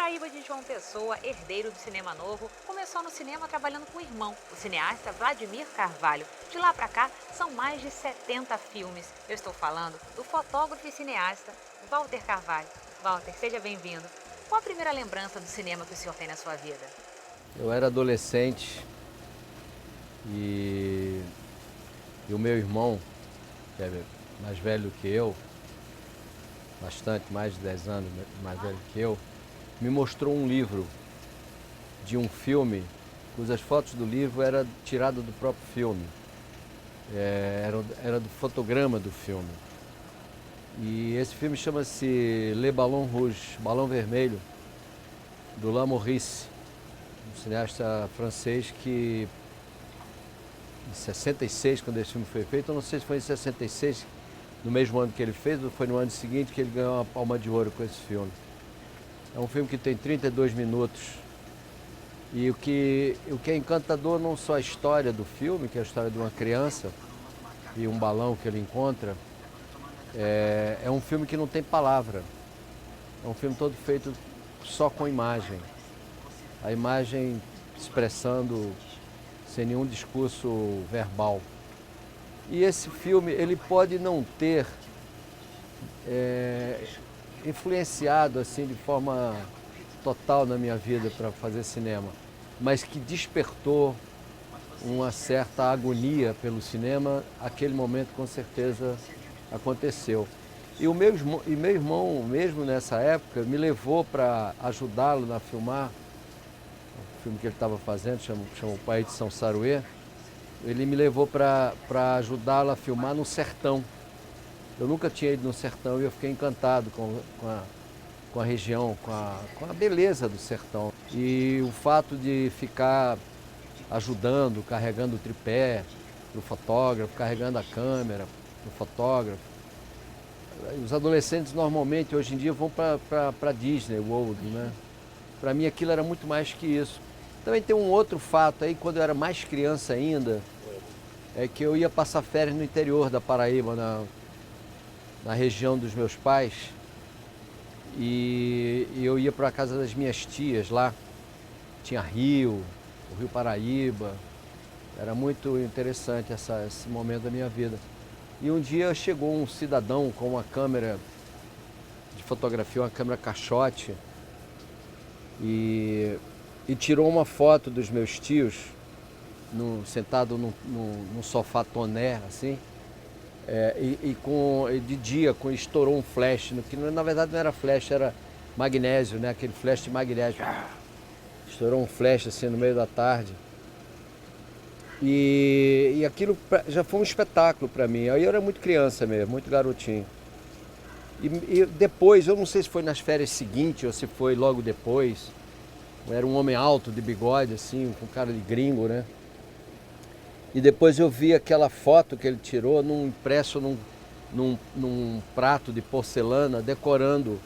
Paraíba de João Pessoa, herdeiro do cinema novo, começou no cinema trabalhando com o irmão, o cineasta Vladimir Carvalho. De lá pra cá, são mais de 70 filmes. Eu estou falando do fotógrafo e cineasta Walter Carvalho. Walter, seja bem-vindo. Qual a primeira lembrança do cinema que o senhor tem na sua vida? Eu era adolescente e, o meu irmão, que é mais velho que eu, bastante, mais de 10 anos mais velho que eu, me mostrou um livro de um filme, cujas fotos do livro eram tiradas do próprio filme. Era do fotograma do filme. E esse filme chama-se Le Ballon Rouge, Balão Vermelho, do La Maurice, um cineasta francês que, em 66, quando esse filme foi feito, eu não sei se foi em 66, no mesmo ano que ele fez, ou foi no ano seguinte que ele ganhou uma Palma de Ouro com esse filme. É um filme que tem 32 minutos. E o que é encantador não só a história do filme, que é a história de uma criança e um balão que ele encontra, é um filme que não tem palavra. É um filme todo feito só com imagem. A imagem expressando sem nenhum discurso verbal. E esse filme, ele pode não ter influenciado assim de forma total na minha vida para fazer cinema, mas que despertou uma certa agonia pelo cinema, aquele momento com certeza aconteceu. E meu irmão, mesmo nessa época, me levou para ajudá-lo a filmar o filme que ele estava fazendo, chama O Pai de São Saruê. Ele me levou para ajudá-lo a filmar no sertão. Eu nunca tinha ido no sertão e eu fiquei encantado com a região, com a beleza do sertão. E o fato de ficar ajudando, carregando o tripé do fotógrafo, carregando a câmera do fotógrafo. Os adolescentes normalmente hoje em dia vão para Disney World, né? Para mim aquilo era muito mais que isso. Também tem um outro fato aí, quando eu era mais criança ainda, é que eu ia passar férias no interior da Paraíba, na região dos meus pais, e eu ia para a casa das minhas tias lá. Tinha rio, o Rio Paraíba. Era muito interessante esse momento da minha vida. E um dia chegou um cidadão com uma câmera de fotografia, uma câmera caixote, e tirou uma foto dos meus tios sentado num sofá toné, assim, de dia estourou um flash, que na verdade não era flash, era magnésio, né? Aquele flash de magnésio. Estourou um flash assim no meio da tarde. E aquilo já foi um espetáculo para mim. Aí eu era muito criança mesmo, muito garotinho. E depois, eu não sei se foi nas férias seguintes ou se foi logo depois, era um homem alto de bigode, assim, com cara de gringo, né? E depois eu vi aquela foto que ele tirou impresso num prato de porcelana, decorando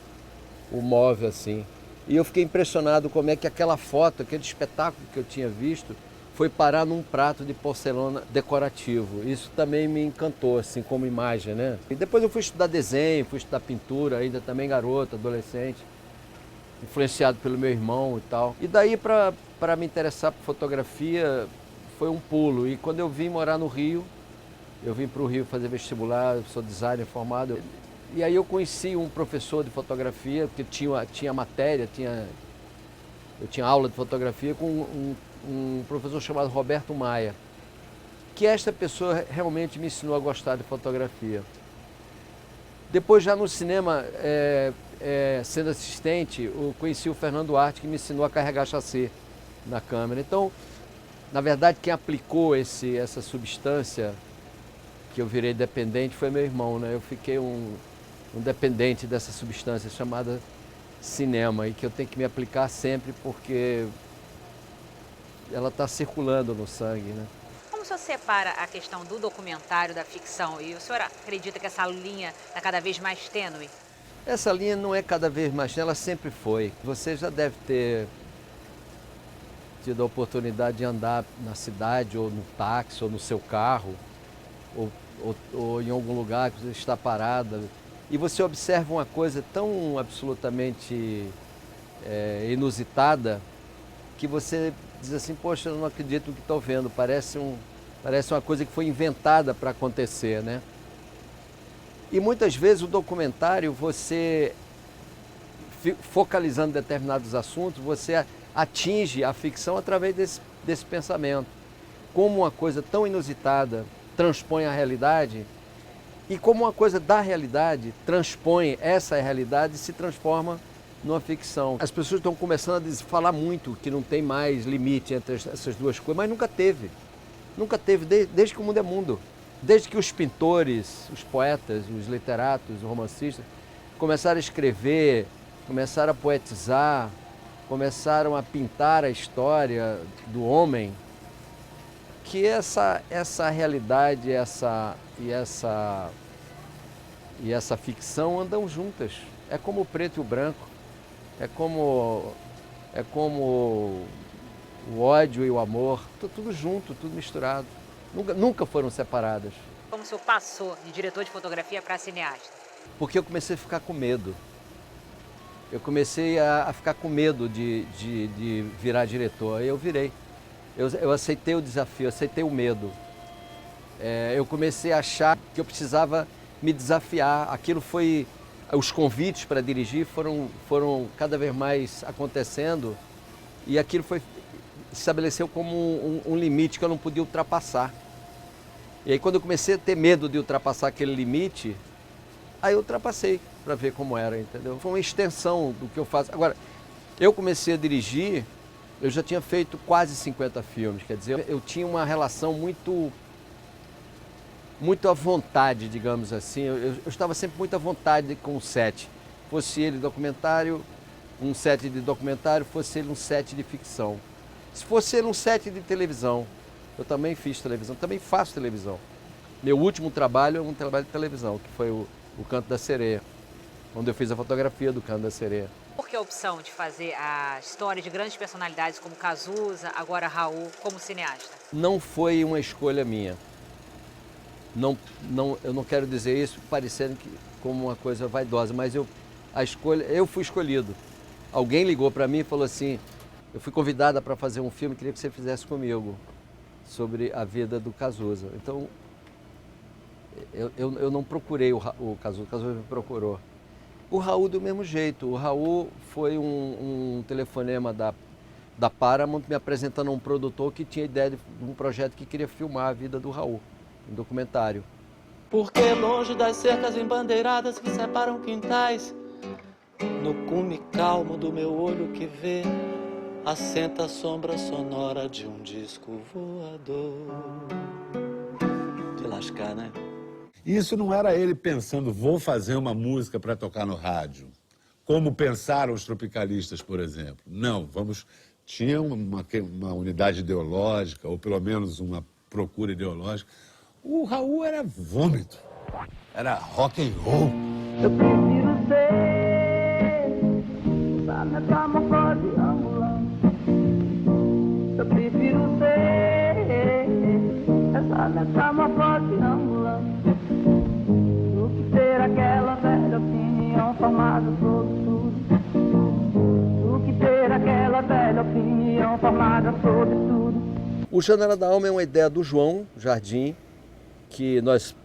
o móvel, assim. E eu fiquei impressionado como é que aquela foto, aquele espetáculo que eu tinha visto, foi parar num prato de porcelana decorativo. Isso também me encantou, assim, como imagem, né? E depois eu fui estudar desenho, fui estudar pintura, ainda também garoto, adolescente, influenciado pelo meu irmão e tal. E daí para me interessar por fotografia foi um pulo. E quando eu vim morar no Rio, eu vim para o Rio fazer vestibular, eu sou designer formado. E aí eu conheci um professor de fotografia, porque tinha matéria, eu tinha aula de fotografia com um professor chamado Roberto Maia, que esta pessoa realmente me ensinou a gostar de fotografia. Depois já no cinema, sendo assistente, eu conheci o Fernando Arte, que me ensinou a carregar chassi na câmera. Então, na verdade, quem aplicou essa substância que eu virei dependente foi meu irmão, né? Eu fiquei um dependente dessa substância chamada cinema, e que eu tenho que me aplicar sempre porque ela está circulando no sangue, né? Como o senhor separa a questão do documentário da ficção? E o senhor acredita que essa linha está cada vez mais tênue? Essa linha não é cada vez mais, ela sempre foi. Você já deve ter tido a oportunidade de andar na cidade, ou no táxi, ou no seu carro, ou em algum lugar que você está parada, e você observa uma coisa tão absolutamente inusitada, que você diz assim, poxa, eu não acredito no que estou vendo, parece uma coisa que foi inventada para acontecer, né? E muitas vezes o documentário, você focalizando determinados assuntos, você atinge a ficção através desse pensamento. Como uma coisa tão inusitada transpõe a realidade e como uma coisa da realidade transpõe essa realidade e se transforma numa ficção. As pessoas estão começando a falar muito que não tem mais limite entre essas duas coisas, mas nunca teve. Nunca teve, desde que o mundo é mundo. Desde que os pintores, os poetas, os literatos, os romancistas começaram a escrever, começaram a poetizar, começaram a pintar a história do homem, que essa realidade e essa ficção andam juntas. É como o preto e o branco, é como o ódio e o amor, tudo junto, tudo misturado. Nunca foram separadas. Como o senhor passou de diretor de fotografia para cineasta? Porque eu comecei a ficar com medo. Eu comecei a ficar com medo de virar diretor. Aí eu virei. Eu aceitei o desafio, aceitei o medo. Eu comecei a achar que eu precisava me desafiar. Aquilo foi... Os convites para dirigir foram cada vez mais acontecendo e aquilo estabeleceu como um limite que eu não podia ultrapassar. E aí quando eu comecei a ter medo de ultrapassar aquele limite, aí eu ultrapassei para ver como era, entendeu? Foi uma extensão do que eu faço. Agora, eu comecei a dirigir, eu já tinha feito quase 50 filmes, quer dizer, eu tinha uma relação muito à vontade, digamos assim. Eu estava sempre muito à vontade com o set. Fosse ele documentário, um set de documentário, fosse ele um set de ficção. Se fosse ele um set de televisão, eu também fiz televisão, também faço televisão. Meu último trabalho é um trabalho de televisão, que foi o Canto da Sereia, onde eu fiz a fotografia do Canto da Sereia. Por que a opção de fazer a história de grandes personalidades como Cazuza, agora Raul, como cineasta? Não foi uma escolha minha. Eu não quero dizer isso parecendo como uma coisa vaidosa, mas eu fui escolhido. Alguém ligou para mim e falou assim, eu fui convidada para fazer um filme, queria que você fizesse comigo, sobre a vida do Cazuza. Então, eu não procurei o Cazuza me procurou. O Raul do mesmo jeito. O Raul foi um telefonema da Paramount me apresentando a um produtor que tinha ideia de um projeto que queria filmar a vida do Raul, um documentário. Porque longe das cercas embandeiradas que separam quintais, no cume calmo do meu olho que vê, assenta a sombra sonora de um disco voador. De lascar, né? Isso não era ele pensando, vou fazer uma música para tocar no rádio, como pensaram os tropicalistas, por exemplo. Não, tinha uma unidade ideológica, ou pelo menos uma procura ideológica. O Raul era vômito, era rock and roll. Eu prefiro ser essa metamorfose ambulante. Eu prefiro ser essa metamorfose ambulante do que ter aquela velha opinião formada sobre tudo. Do que ter aquela velha opinião formada sobre tudo. O Janela da Alma é uma ideia do João Jardim, que nós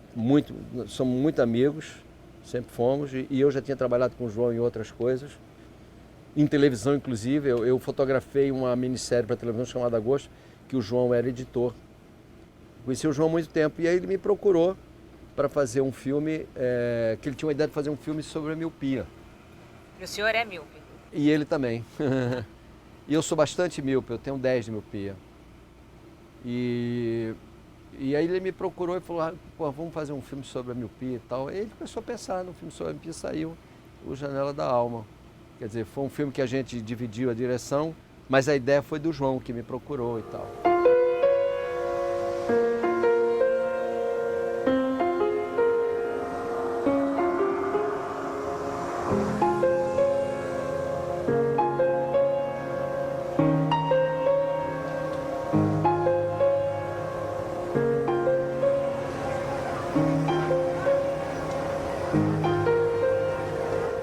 somos muito amigos, sempre fomos, e eu já tinha trabalhado com o João em outras coisas, em televisão inclusive. Eu fotografei uma minissérie para televisão chamada Agosto, que o João era editor. Conheci o João há muito tempo, e aí ele me procurou para fazer um filme, que ele tinha uma ideia de fazer um filme sobre a miopia. E o senhor é míope? E ele também. E eu sou bastante míope, eu tenho 10 de miopia. E aí ele me procurou e falou, pô, vamos fazer um filme sobre a miopia e tal. E ele começou a pensar no filme sobre a miopia, saiu o Janela da Alma. Quer dizer, foi um filme que a gente dividiu a direção, mas a ideia foi do João, que me procurou e tal.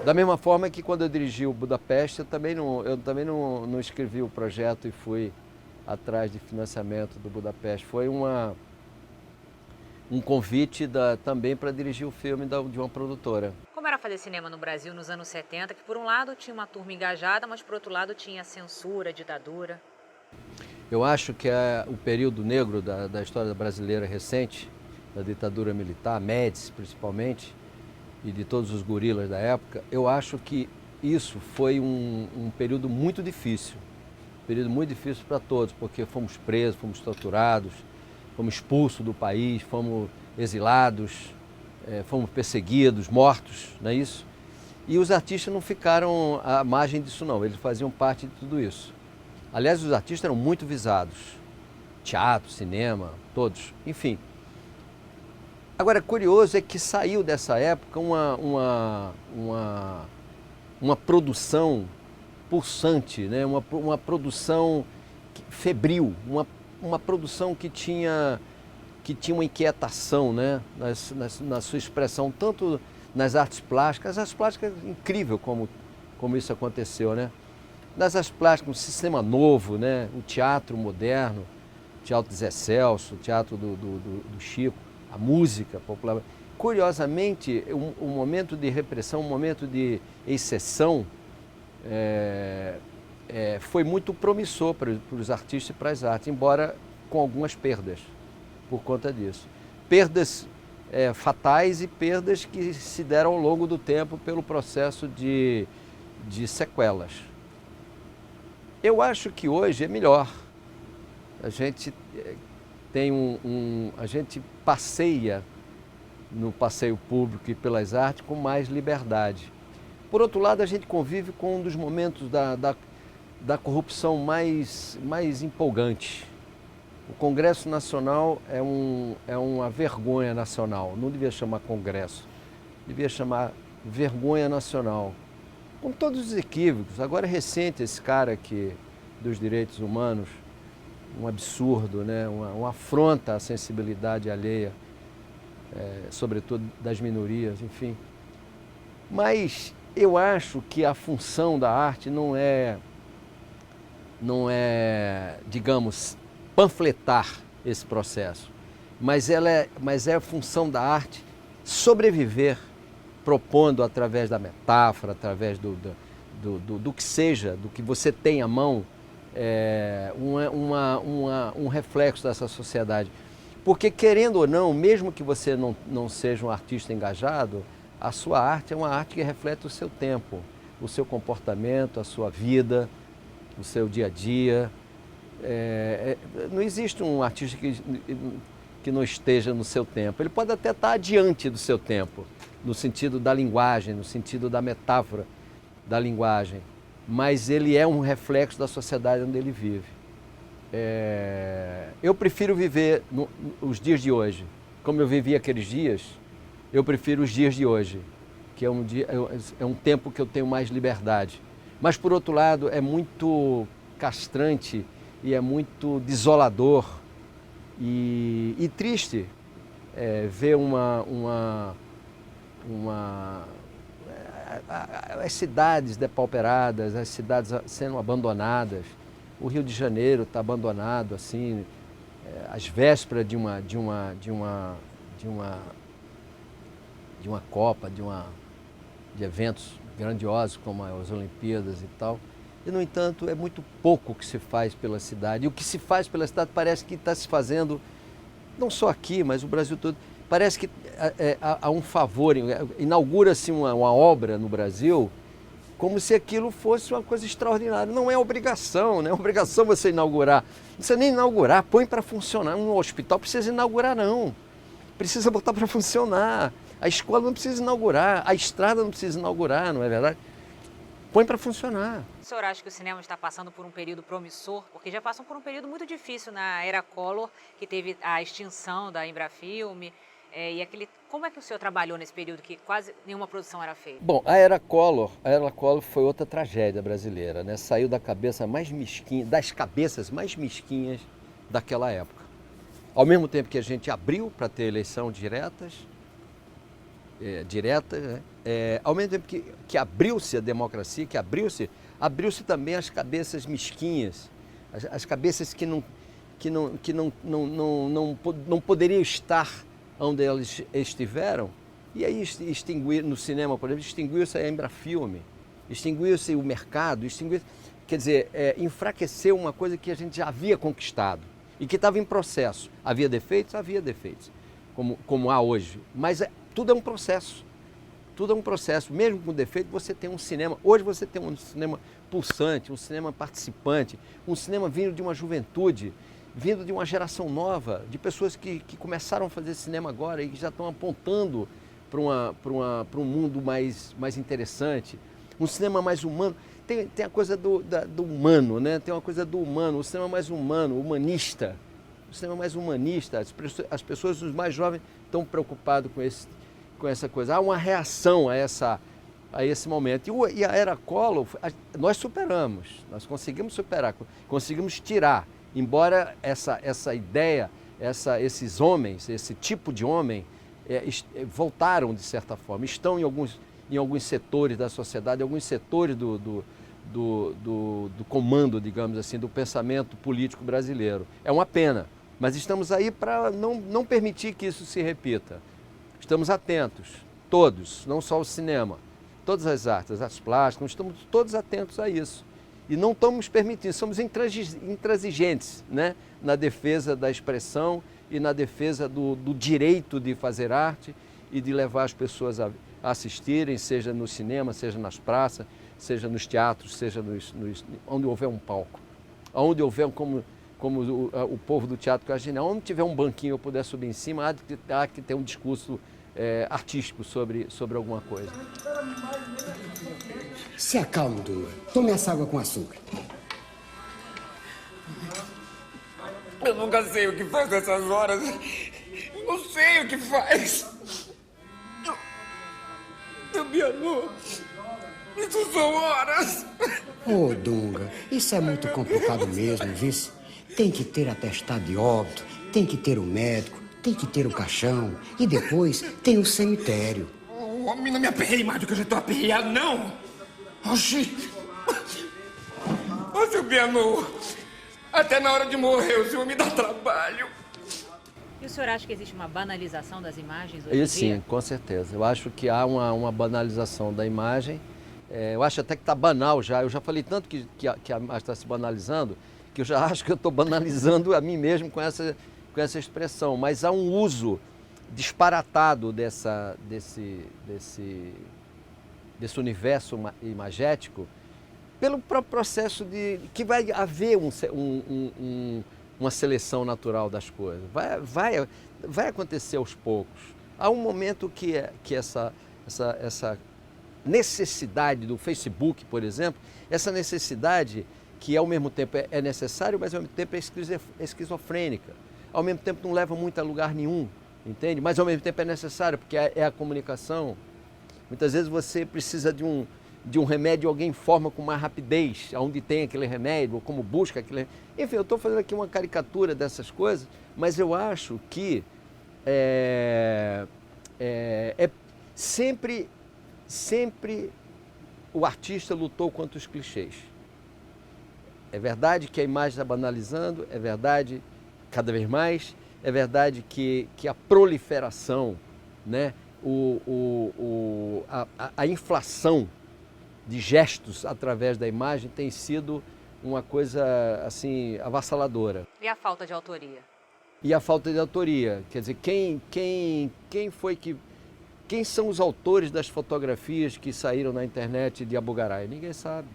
Da mesma forma que quando eu dirigi o Budapeste, eu também não escrevi o projeto e fui atrás de financiamento do Budapeste. Foi um convite também para dirigir o filme de uma produtora. Como era fazer cinema no Brasil nos anos 70, que por um lado tinha uma turma engajada, mas por outro lado tinha censura, ditadura? Eu acho que o período negro da história brasileira recente, da ditadura militar, Médici principalmente, e de todos os gorilas da época, eu acho que isso foi um período muito difícil. Um período muito difícil para todos, porque fomos presos, fomos torturados, fomos expulsos do país, fomos exilados, fomos perseguidos, mortos, não é isso? E os artistas não ficaram à margem disso não, eles faziam parte de tudo isso. Aliás, os artistas eram muito visados, teatro, cinema, todos, enfim. Agora, curioso é que saiu dessa época uma produção pulsante, né? uma produção febril, uma produção que tinha uma inquietação, né? Na sua expressão, tanto nas artes plásticas. As artes plásticas, incrível como isso aconteceu, né? Nas artes plásticas, um sistema novo, né? O teatro moderno, o teatro de Zé Celso, o teatro do Chico, a música popular. Curiosamente, um momento de repressão, um momento de exceção, foi muito promissor para os artistas e para as artes, embora com algumas perdas por conta disso. Perdas fatais e perdas que se deram ao longo do tempo pelo processo de sequelas. Eu acho que hoje é melhor. A gente a gente passeia no passeio público e pelas artes com mais liberdade. Por outro lado, a gente convive com um dos momentos da corrupção mais empolgante. O Congresso Nacional é uma vergonha nacional, não devia chamar Congresso, devia chamar vergonha nacional. Com todos os equívocos. Agora é recente esse cara aqui dos direitos humanos, um absurdo, né? Uma afronta à sensibilidade alheia, sobretudo das minorias, enfim. Mas eu acho que a função da arte não é, digamos, panfletar esse processo, mas é a função da arte sobreviver, propondo através da metáfora, através do que seja, do que você tem à mão, um reflexo dessa sociedade. Porque, querendo ou não, mesmo que você não seja um artista engajado, a sua arte é uma arte que reflete o seu tempo, o seu comportamento, a sua vida, o seu dia a dia. Não existe um artista que não esteja no seu tempo. Ele pode até estar adiante do seu tempo, no sentido da linguagem, no sentido da metáfora da linguagem, mas ele é um reflexo da sociedade onde ele vive. Eu prefiro viver os dias de hoje. Como eu vivi aqueles dias, eu prefiro os dias de hoje, que é um tempo que eu tenho mais liberdade. Mas, por outro lado, é muito castrante e é muito desolador e triste ver as cidades depauperadas, as cidades sendo abandonadas. O Rio de Janeiro está abandonado, assim, às vésperas de uma Copa, de eventos grandiosos como as Olimpíadas e tal. E, no entanto, é muito pouco o que se faz pela cidade. E o que se faz pela cidade parece que está se fazendo, não só aqui, mas o Brasil todo. Parece que há um favor, inaugura-se uma obra no Brasil como se aquilo fosse uma coisa extraordinária. Não é obrigação, não é obrigação você inaugurar. Não precisa nem inaugurar, põe para funcionar. Um hospital precisa inaugurar, não. Precisa botar para funcionar. A escola não precisa inaugurar, a estrada não precisa inaugurar, não é verdade? Põe para funcionar. O senhor acha que o cinema está passando por um período promissor? Porque já passam por um período muito difícil na era Collor, que teve a extinção da Embrafilme. Como é que o senhor trabalhou nesse período que quase nenhuma produção era feita? Bom, a era Collor foi outra tragédia brasileira, né? Saiu da cabeça mais mesquinha, das cabeças mais mesquinhas daquela época. Ao mesmo tempo que a gente abriu para ter eleição diretas, direta, né? Ao mesmo tempo que abriu-se a democracia, abriu-se também as cabeças mesquinhas, as cabeças que não poderiam estar onde elas estiveram, e aí extinguir no cinema, por exemplo, extinguiu-se a Embrafilme, extinguiu-se o mercado, quer dizer, enfraqueceu uma coisa que a gente já havia conquistado e que estava em processo. Havia defeitos, como há hoje, mas tudo é um processo. Tudo é um processo, mesmo com defeito, você tem um cinema. Hoje você tem um cinema pulsante, um cinema participante, um cinema vindo de uma juventude, vindo de uma geração nova, de pessoas que começaram a fazer cinema agora e que já estão apontando para um mundo mais interessante, um cinema mais humano. Tem a coisa do humano, né? Tem uma coisa do humano, o cinema mais humano, humanista. O cinema mais humanista, as pessoas, os mais jovens, estão preocupados com essa coisa. Há uma reação a esse momento. E a era Collor, nós superamos, nós conseguimos superar, conseguimos tirar, embora essa ideia, esses homens, esse tipo de homem, voltaram de certa forma, estão em alguns setores da sociedade, em alguns setores do comando, digamos assim, do pensamento político brasileiro. É uma pena, mas estamos aí para não permitir que isso se repita. Estamos atentos, todos, não só o cinema, todas as artes, as plásticas, estamos todos atentos a isso. E não estamos permitindo, somos intransigentes, né? Na defesa da expressão e na defesa do direito de fazer arte e de levar as pessoas a assistirem, seja no cinema, seja nas praças, seja nos teatros, seja onde houver um palco. Onde houver, como o povo do teatro que eu onde tiver um banquinho eu puder subir em cima, há que ter um discurso artístico sobre alguma coisa. Se acalme, Dunga. Tome essa água com açúcar. Eu nunca sei o que faz nessas horas. Eu não sei o que faz. Meu piano. Isso são horas. Ô, Dunga, isso é muito complicado mesmo, vice. Tem que ter atestado de óbito, tem que ter o médico, tem que ter o caixão e depois tem o cemitério. O homem, não me aperrei mais do que eu já estou aperreado, não. Oxi. Ô, seu piano. Até na hora de morrer o senhor me dá trabalho. E o senhor acha que existe uma banalização das imagens hoje em dia? Sim, com certeza. Eu acho que há uma banalização da imagem. Eu acho até que está banal já. Eu já falei tanto que a imagem está se banalizando, que eu já acho que eu estou banalizando a mim mesmo com essa expressão. Mas há um uso disparatado desse universo imagético pelo próprio processo que vai haver uma seleção natural das coisas. Vai acontecer aos poucos. Há um momento que essa necessidade do Facebook, por exemplo, essa necessidade que ao mesmo tempo é necessária, mas ao mesmo tempo é esquizofrênica. Ao mesmo tempo não leva muito a lugar nenhum, entende? Mas ao mesmo tempo é necessário, porque é a comunicação. Muitas vezes você precisa de um remédio, alguém informa com mais rapidez onde tem aquele remédio, ou como busca aquele. Enfim, eu estou fazendo aqui uma caricatura dessas coisas, mas eu acho que sempre o artista lutou contra os clichês. É verdade que a imagem está banalizando, é verdade, cada vez mais, é verdade que a proliferação, né, a inflação de gestos através da imagem tem sido uma coisa assim avassaladora. E a falta de autoria? E a falta de autoria, quer dizer, quem são os autores das fotografias que saíram na internet de Abu Ghraib? Ninguém sabe.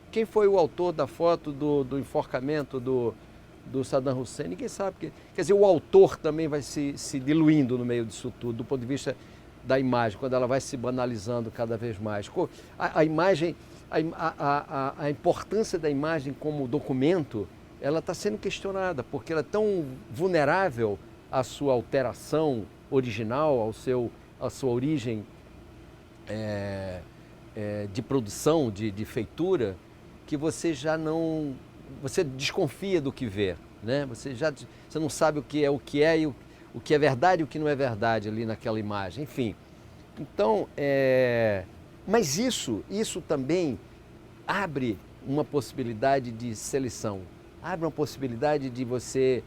Quem foi o autor da foto do enforcamento do Saddam Hussein? Ninguém sabe. Quer dizer, o autor também vai se diluindo no meio disso tudo, do ponto de vista da imagem, quando ela vai se banalizando cada vez mais. A imagem, a importância da imagem como documento, ela está sendo questionada, porque ela é tão vulnerável à sua alteração original, à sua origem de produção, de feitura, que você já não... Você desconfia do que vê, né? Você não sabe o que é e o que é verdade e o que não é verdade ali naquela imagem. Enfim, Então, mas isso também abre uma possibilidade de seleção, abre uma possibilidade de você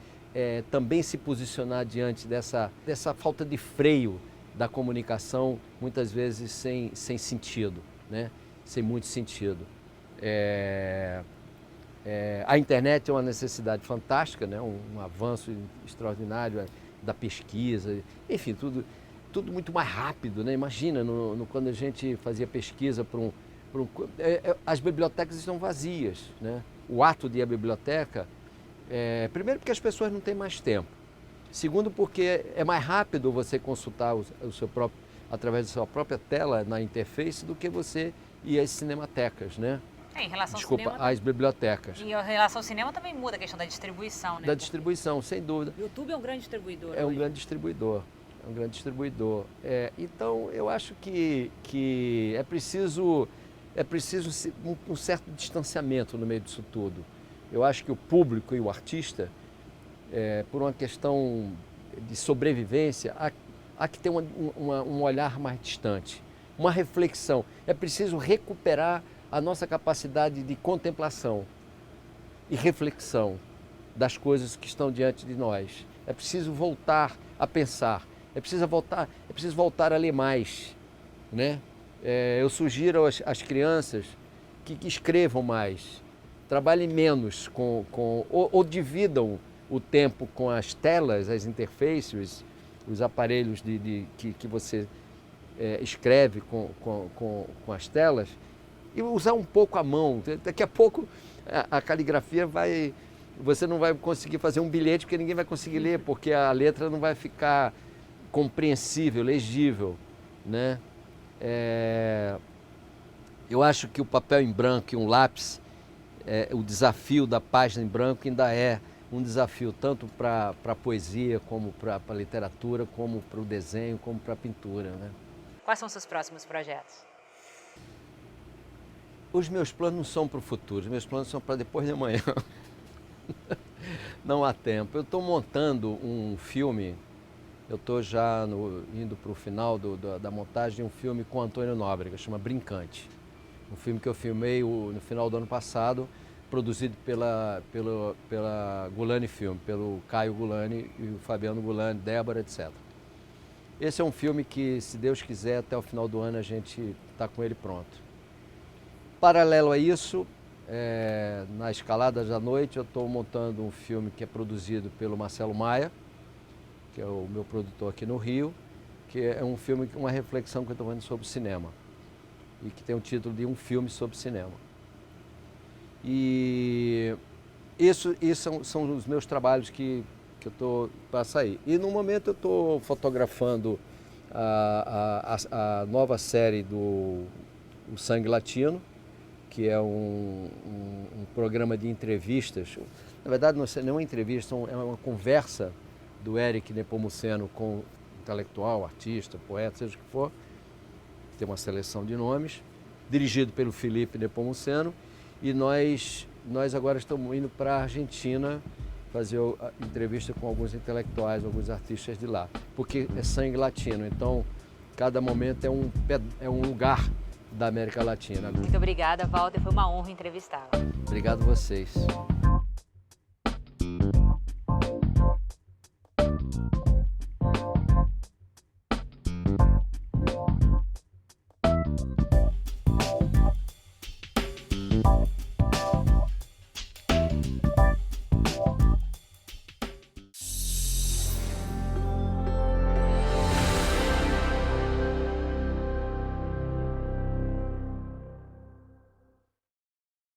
também se posicionar diante dessa falta de freio da comunicação, muitas vezes sem sentido, né? Sem muito sentido. A internet é uma necessidade fantástica, né? Um avanço extraordinário da pesquisa, enfim, tudo muito mais rápido, né? Imagina, quando a gente fazia pesquisa as bibliotecas estão vazias, né? O ato de ir à biblioteca, primeiro porque as pessoas não têm mais tempo, segundo porque é mais rápido você consultar através da sua própria tela na interface do que você ir às cinematecas, né? Em relação Desculpa, ao cinema, às bibliotecas. E em relação ao cinema também muda a questão da distribuição, né? Da distribuição, sem dúvida. O YouTube é um grande distribuidor. É um hoje. grande distribuidor. É um grande distribuidor. Então, eu acho que é preciso um certo distanciamento no meio disso tudo. Eu acho que o público e o artista, por uma questão de sobrevivência, há que ter um olhar mais distante, uma reflexão. É preciso recuperar a nossa capacidade de contemplação e reflexão das coisas que estão diante de nós. É preciso voltar a pensar, é preciso voltar a ler mais, né? Eu sugiro às crianças que escrevam mais, trabalhem menos ou dividam o tempo com as telas, as interfaces, os aparelhos que você escreve com as telas, e usar um pouco a mão. Daqui a pouco a caligrafia você não vai conseguir fazer um bilhete porque ninguém vai conseguir ler, porque a letra não vai ficar compreensível, legível, né? Eu acho que o papel em branco e um lápis, o desafio da página em branco ainda é um desafio tanto para a poesia, como para a literatura, como para o desenho, como para a pintura, né? Quais são os seus próximos projetos? Os meus planos não são para o futuro, os meus planos são para depois de amanhã. Não há tempo. Eu estou montando um filme, eu estou já indo para o final da montagem de um filme com Antônio Nóbrega, chama Brincante. Um filme que eu filmei no final do ano passado, produzido pela Gulani Filme, pelo Caio Gulani e o Fabiano Gulani, Débora, etc. Esse é um filme que, se Deus quiser, até o final do ano a gente está com ele pronto. Paralelo a isso, na Escalada da Noite, eu estou montando um filme que é produzido pelo Marcelo Maia, que é o meu produtor aqui no Rio, que é um filme, uma reflexão que eu estou fazendo sobre cinema, e que tem o título de Um Filme sobre Cinema. E isso são os meus trabalhos que eu estou para sair. E no momento eu estou fotografando a nova série do O Sangue Latino, que é um programa de entrevistas. Na verdade, não é uma entrevista, é uma conversa do Eric Nepomuceno com intelectual, artista, poeta, seja o que for. Tem uma seleção de nomes, dirigido pelo Felipe Nepomuceno. E nós agora estamos indo para a Argentina fazer a entrevista com alguns intelectuais, alguns artistas de lá. Porque é sangue latino, então cada momento é um lugar da América Latina. Muito obrigada, Walter. Foi uma honra entrevistá-la. Obrigado a vocês.